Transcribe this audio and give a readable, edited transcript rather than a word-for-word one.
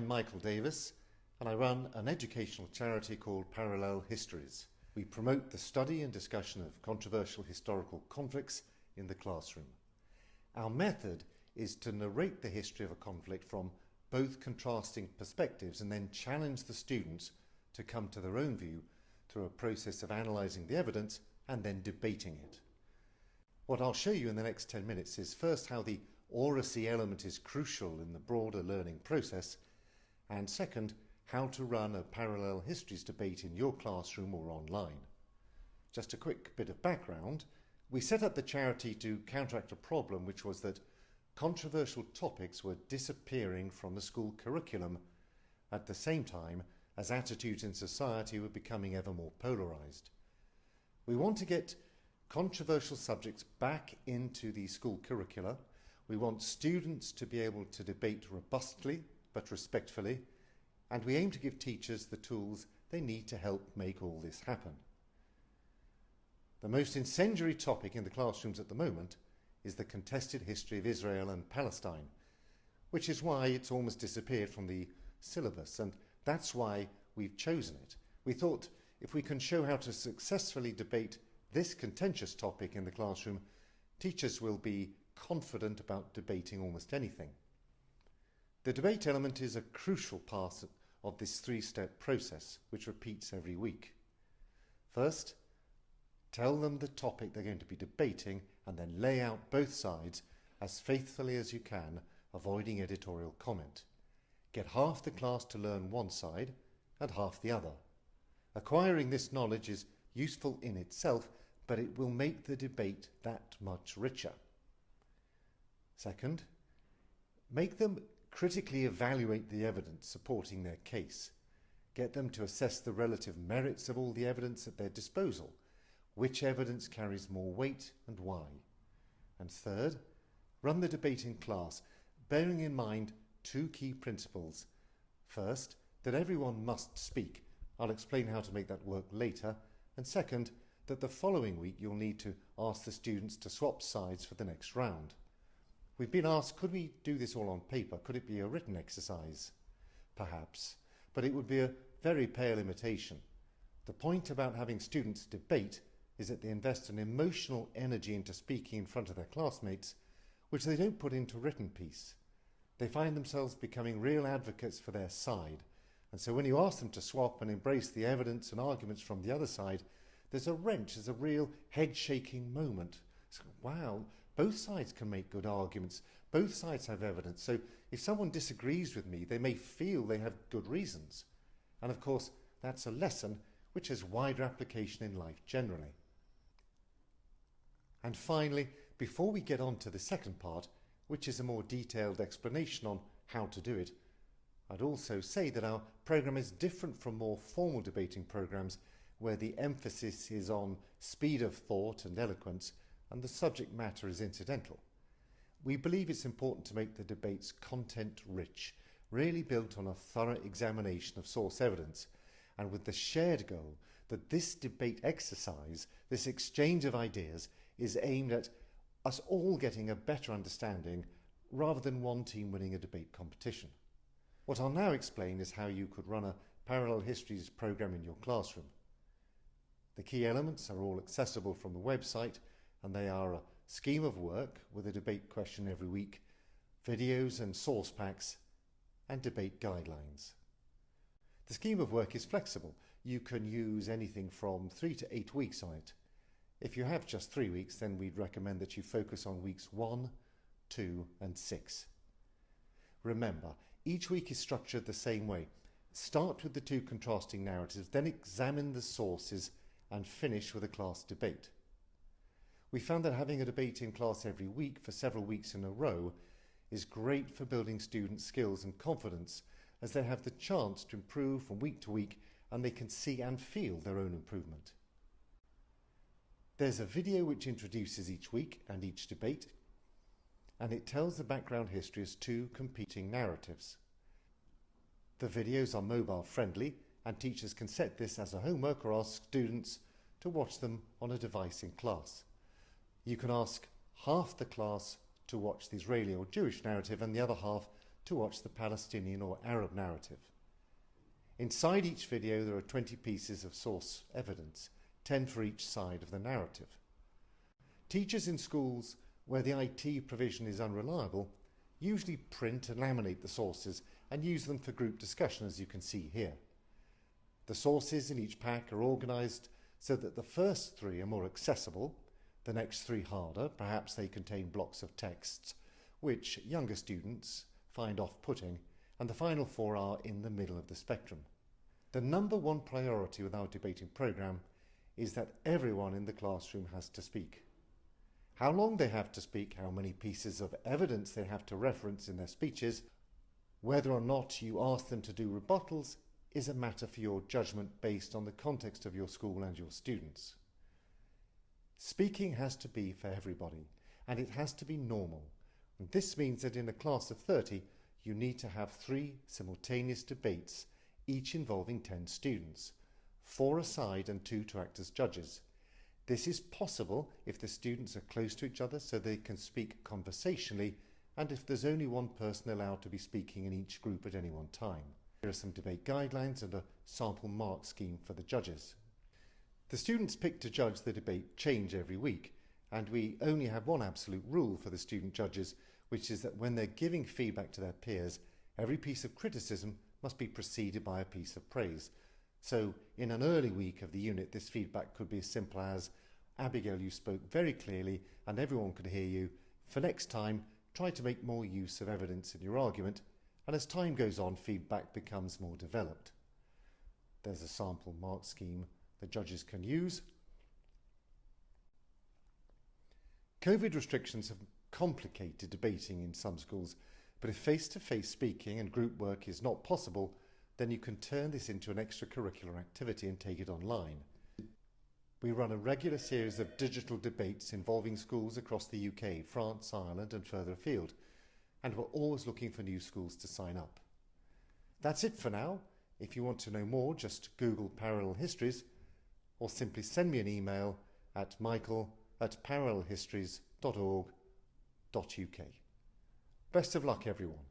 I'm Michael Davis and I run an educational charity called Parallel Histories. We promote the study and discussion of controversial historical conflicts in the classroom. Our method is to narrate the history of a conflict from both contrasting perspectives and then challenge the students to come to their own view through a process of analysing the evidence and then debating it. What I'll show you in the next 10 minutes is first how the Oracy element is crucial in the broader learning process, and second, how to run a parallel histories debate in your classroom or online. Just a quick bit of background. We set up the charity to counteract a problem, which was that controversial topics were disappearing from the school curriculum at the same time as attitudes in society were becoming ever more polarised. We want to get controversial subjects back into the school curricula. We want students to be able to debate robustly but respectfully, and we aim to give teachers the tools they need to help make all this happen. The most incendiary topic in the classrooms at the moment is the contested history of Israel and Palestine, which is why it's almost disappeared from the syllabus, and that's why we've chosen it. We thought if we can show how to successfully debate this contentious topic in the classroom, teachers will be confident about debating almost anything. The debate element is a crucial part of this three-step process, which repeats every week. First, tell them the topic they're going to be debating and then lay out both sides as faithfully as you can, avoiding editorial comment. Get half the class to learn one side and half the other. Acquiring this knowledge is useful in itself, but it will make the debate that much richer. Second, make them critically evaluate the evidence supporting their case. Get them to assess the relative merits of all the evidence at their disposal. Which evidence carries more weight and why? And third, run the debate in class, bearing in mind two key principles. First, that everyone must speak. I'll explain how to make that work later. And second, that the following week you'll need to ask the students to swap sides for the next round. We've been asked, could we do this all on paper? Could it be a written exercise? Perhaps, but it would be a very pale imitation. The point about having students debate is that they invest an emotional energy into speaking in front of their classmates, which they don't put into a written piece. They find themselves becoming real advocates for their side, and so when you ask them to swap and embrace the evidence and arguments from the other side, there's a wrench, there's a real head-shaking moment. So, wow, both sides can make good arguments, both sides have evidence, so if someone disagrees with me, they may feel they have good reasons. And of course, that's a lesson which has wider application in life generally. And finally, before we get on to the second part, which is a more detailed explanation on how to do it, I'd also say that our programme is different from more formal debating programmes where the emphasis is on speed of thought and eloquence and the subject matter is incidental. We believe it's important to make the debates content-rich, really built on a thorough examination of source evidence, and with the shared goal that this debate exercise, this exchange of ideas, is aimed at us all getting a better understanding rather than one team winning a debate competition. What I'll now explain is how you could run a parallel histories programme in your classroom. The key elements are all accessible from the website, and they are a scheme of work with a debate question every week, videos and source packs, and debate guidelines. The scheme of work is flexible. You can use anything from 3 to 8 weeks on it. If you have just 3 weeks, then we'd recommend that you focus on weeks 1, 2 and 6. Remember, each week is structured the same way. Start with the two contrasting narratives, then examine the sources and finish with a class debate. We found that having a debate in class every week for several weeks in a row is great for building students' skills and confidence, as they have the chance to improve from week to week and they can see and feel their own improvement. There's a video which introduces each week and each debate, and it tells the background history as two competing narratives. The videos are mobile friendly and teachers can set this as a homework or ask students to watch them on a device in class. You can ask half the class to watch the Israeli or Jewish narrative and the other half to watch the Palestinian or Arab narrative. Inside each video there are 20 pieces of source evidence, 10 for each side of the narrative. Teachers in schools where the IT provision is unreliable usually print and laminate the sources and use them for group discussion, as you can see here. The sources in each pack are organised so that the first 3 are more accessible, the next 3 harder, perhaps they contain blocks of texts which younger students find off-putting, and the final 4 are in the middle of the spectrum. The number one priority with our debating programme is that everyone in the classroom has to speak. How long they have to speak, how many pieces of evidence they have to reference in their speeches, whether or not you ask them to do rebuttals is a matter for your judgment based on the context of your school and your students. Speaking has to be for everybody, and it has to be normal. And this means that in a class of 30, you need to have 3 simultaneous debates, each involving 10 students, 4 a side and 2 to act as judges. This is possible if the students are close to each other so they can speak conversationally, and if there's only one person allowed to be speaking in each group at any one time. Here are some debate guidelines and a sample mark scheme for the judges. The students picked to judge the debate change every week, and we only have one absolute rule for the student judges, which is that when they're giving feedback to their peers, every piece of criticism must be preceded by a piece of praise. So in an early week of the unit, this feedback could be as simple as, "Abigail, you spoke very clearly and everyone could hear you. For next time, try to make more use of evidence in your argument." And as time goes on, feedback becomes more developed. There's a sample mark scheme the judges can use. COVID restrictions have complicated debating in some schools, but if face-to-face speaking and group work is not possible, then you can turn this into an extracurricular activity and take it online. We run a regular series of digital debates involving schools across the UK, France, Ireland and further afield, and we're always looking for new schools to sign up. That's it for now. If you want to know more, just Google Parallel Histories or simply send me an email at michael@parallelhistories.org.uk. Best of luck, everyone.